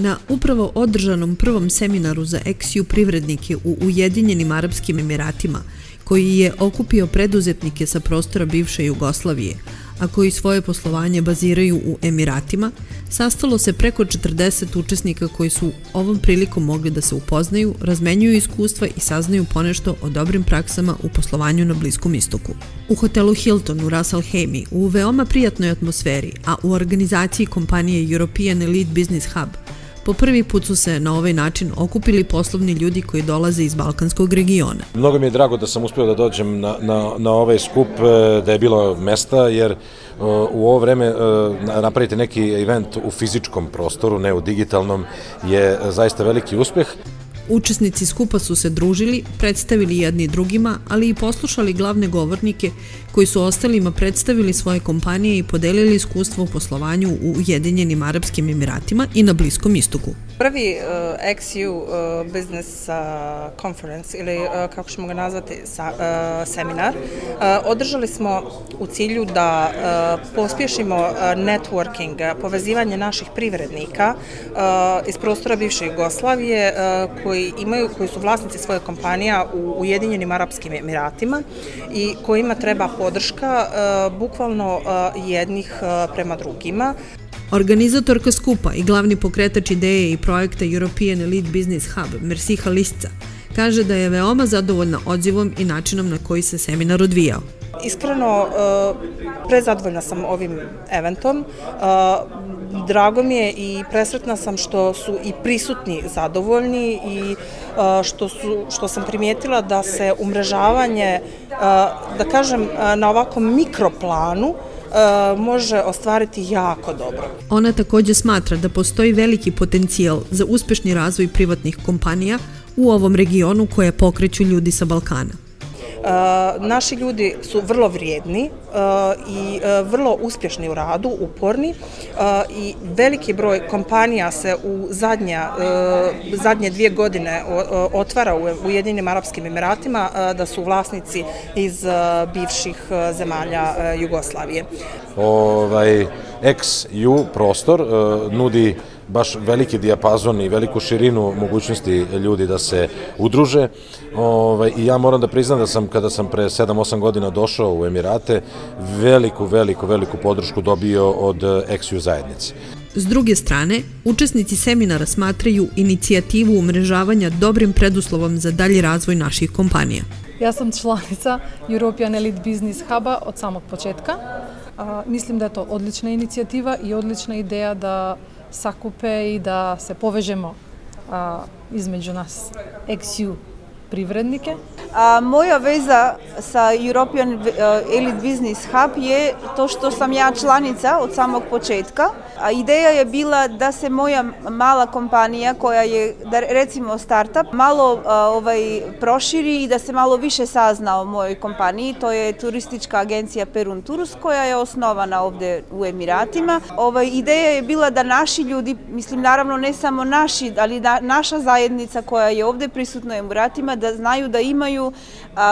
Na upravo održanom prvom seminaru za XU privrednike u Ujedinjenim Arapskim Emiratima, koji je okupio preduzetnike sa prostora bivše Jugoslavije, a koji svoje poslovanje baziraju u Emiratima, sastalo se preko 40 učesnika koji su ovom prilikom mogli da se upoznaju, razmenjuju iskustva i saznaju ponešto o dobrim praksama u poslovanju na Bliskom istoku. U hotelu Hilton u Ras Al Khaimah u veoma prijatnoj atmosferi, a u organizaciji kompanije European Elite Business Hub, po prvi put su se na ovaj način okupili poslovni ljudi koji dolaze iz Balkanskog regiona. Mnogo mi je drago da sam uspio da dođem na ovaj skup, da je bilo mesta, jer u ovo vreme napraviti neki event u fizičkom prostoru, ne u digitalnom, je zaista veliki uspeh. Učesnici skupa su se družili, predstavili jedni drugima, ali i poslušali glavne govornike koji su ostalima predstavili svoje kompanije i podelili iskustvo u poslovanju u Ujedinjenim Arapskim Emiratima i na Bliskom istoku. Prvi XU Business Conference, ili kako ćemo ga nazvati, seminar, održali smo u cilju da pospješimo networking, povezivanje naših privrednika iz prostora bivše Jugoslavije koji su vlasnici svoje kompanija u Ujedinjenim Arapskim Emiratima i kojima treba podrška bukvalno jednih prema drugima. Organizatorka skupa i glavni pokretač ideje i projekta European Elite Business Hub, Mersiha Lisca, kaže da je veoma zadovoljna odzivom i načinom na koji se seminar odvijao. Iskreno, prezadovoljna sam ovim eventom. Drago mi je i presretna sam što su i prisutni zadovoljni i što sam primijetila da se umrežavanje, da kažem, na ovakvom mikroplanu može ostvariti jako dobro. Ona također smatra da postoji veliki potencijal za uspešni razvoj privatnih kompanija u ovom regionu koje pokreću ljudi sa Balkana. Naši ljudi su vrlo vrijedni i vrlo uspješni u radu, uporni i veliki broj kompanija se u zadnje 2 godine otvara u Ujedinjenim Arapskim Emiratima, da su vlasnici iz bivših zemalja Jugoslavije. XU prostor nudi baš veliki dijapazon i veliku širinu mogućnosti ljudi da se udruže i ja moram da priznam da sam, kada sam pre 7-8 godina došao u Emirate, veliku podršku dobio od XU zajednice. S druge strane, učesnici seminara smatraju inicijativu umrežavanja dobrim preduslovom za dalji razvoj naših kompanija. Ja sam članica European Elite Business Huba od samog početka. Mislim da je to odlična inicijativa i odlična ideja da sakupe i da se povežemo između nas XU privrednike. Moja veza sa European Elite Business Hub je to što sam ja članica od samog početka. Ideja je bila da se moja mala kompanija, koja je recimo startup, malo proširi i da se malo više sazna o mojoj kompaniji. To je turistička agencija Perun Tours koja je osnovana ovdje u Emiratima. Ideja je bila da naši ljudi, mislim naravno ne samo naši, ali naša zajednica koja je ovdje prisutna u Emiratima, da znaju da imaju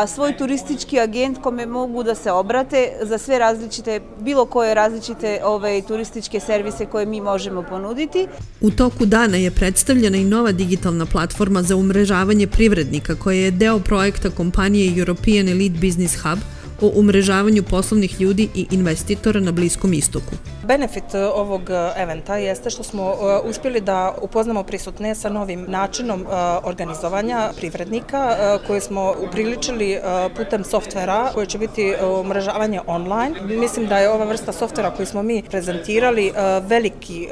svoj turistički agent kome mogu da se obrate za sve različite, bilo koje različite turističke servise koje mi možemo ponuditi. U toku dana je predstavljena i nova digitalna platforma za umrežavanje privrednika koja je deo projekta kompanije European Elite Business Hub o umrežavanju poslovnih ljudi i investitora na Bliskom istoku. Benefit ovog eventa jeste što smo uspjeli da upoznamo prisutne sa novim načinom organizovanja privrednika koje smo upriličili putem softvera koje će biti umrežavanje online. Mislim da je ova vrsta softvera koju smo mi prezentirali veliki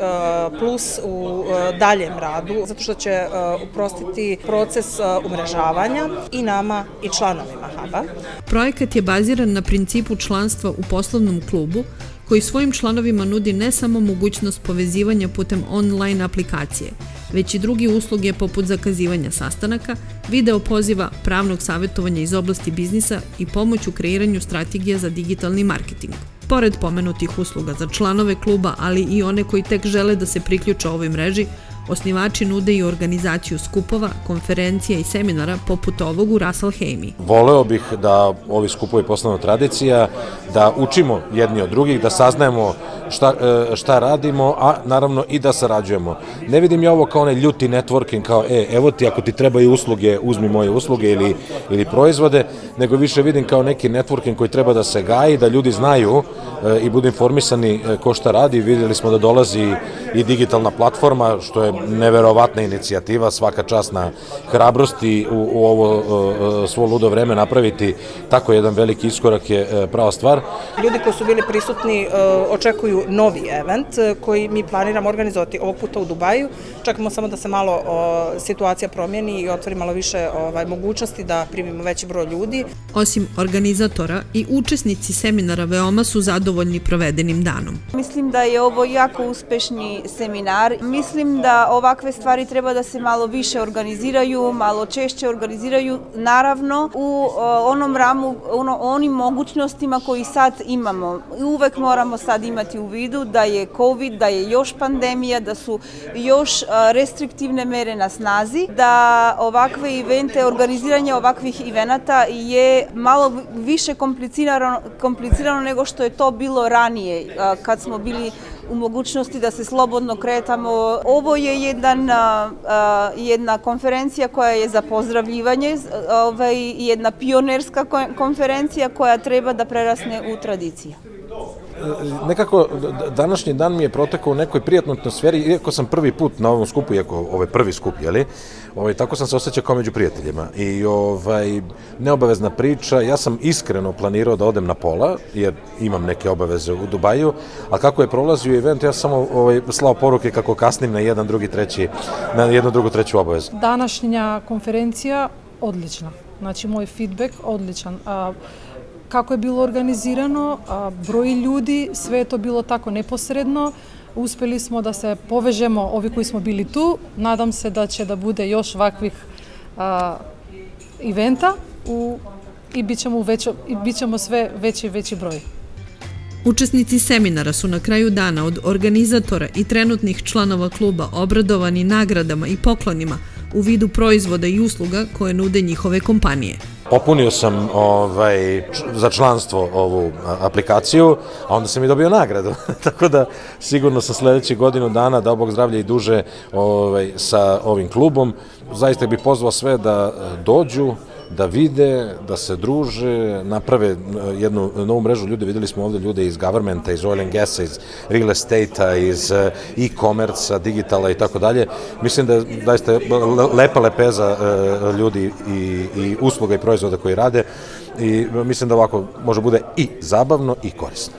plus u daljem radu, zato što će uprostiti proces umrežavanja i nama i članovima Huba. Projekat je baziran na principu članstva u poslovnom klubu koji svojim članovima nudi ne samo mogućnost povezivanja putem online aplikacije, već i drugi usluge poput zakazivanja sastanaka, video poziva, pravnog savjetovanja iz oblasti biznisa i pomoć u kreiranju strategija za digitalni marketing. Pored pomenutih usluga za članove kluba, ali i one koji tek žele da se priključe ovoj mreži, Osnivači nude i organizaciju skupova, konferencija i seminara poput ovog u Ras Al Khaimah. Voleo bih da ovi skupovi postanu tradicija, da učimo jedni od drugih, da saznajemo šta radimo, a naravno i da sarađujemo. Ne vidim ja ovo kao onaj ljuti networking, kao evo ti, ako ti trebaju usluge, uzmi moje usluge ili proizvode, nego više vidim kao neki networking koji treba da se gaji, da ljudi znaju i budu informisani ko šta radi. Vidjeli smo da dolazi i digitalna platforma, što je neverovatna inicijativa, svaka čast na hrabrosti u ovo svo ludo vreme napraviti tako jedan veliki iskorak je prava stvar. Ljudi koji su bili prisutni očekuju novi event koji mi planiramo organizovati ovog puta u Dubaju. Čekamo samo da se malo situacija promijeni i otvori malo više mogućnosti da primimo veći broj ljudi. Osim organizatora i učesnici seminara veoma su zadovoljni provedenim danom. Mislim da je ovo jako uspešni seminar. Mislim da ovakve stvari treba da se malo više organiziraju, malo češće organiziraju, naravno u onim mogućnostima koji sad imamo. Uvek moramo sad imati u vidu da je COVID, da je još pandemija, da su još restriktivne mere na snazi, da ovakve evente, organiziranje ovakvih evenata je malo više komplicirano nego što je to bilo ranije, kad smo bili u mogućnosti da se slobodno kretamo. Ovo je jedna konferencija koja je za pozdravljivanje, jedna pionerska konferencija koja treba da prerasne u tradiciju. Nekako, današnji dan mi je protekao u nekoj prijatnoj atmosferi, iako sam prvi put na ovom skupu, iako ovo je prvi skup, tako sam se osjećao kao među prijateljima. I neobavezna priča, ja sam iskreno planirao da odem na pola, jer imam neke obaveze u Dubaju, a kako je prolazio event, ja sam slao poruke kako kasnim na jednu, drugu, treću obavezu. Današnja konferencija odlična, znači moj feedback odličan. Kako je bilo organizirano, broj ljudi, sve je to bilo tako neposredno. Uspjeli smo da se povežemo, ovi koji smo bili tu. Nadam se da će da bude još ovakvih eventa i bit ćemo sve veći i veći broj. Učesnici seminara su na kraju dana od organizatora i trenutnih članova kluba obradovani nagradama i poklonima u vidu proizvoda i usluga koje nude njihove kompanije. Popunio sam za članstvo ovu aplikaciju, a onda sam i dobio nagradu. Tako da sigurno sam sledećih godinu dana, dao Bog zdravlja i duže, sa ovim klubom. Zaista bih pozvao sve da dođu, da vide, da se druže, naprave jednu novu mrežu ljudi. Videli smo ovde ljude iz governmenta, iz oil and gasa, iz real estate-a, iz e-commerce-a, digitala i tako dalje. Mislim da je zaista lepa lepeza ljudi i usluga i proizvoda koji rade i mislim da ovako može bude i zabavno i korisno.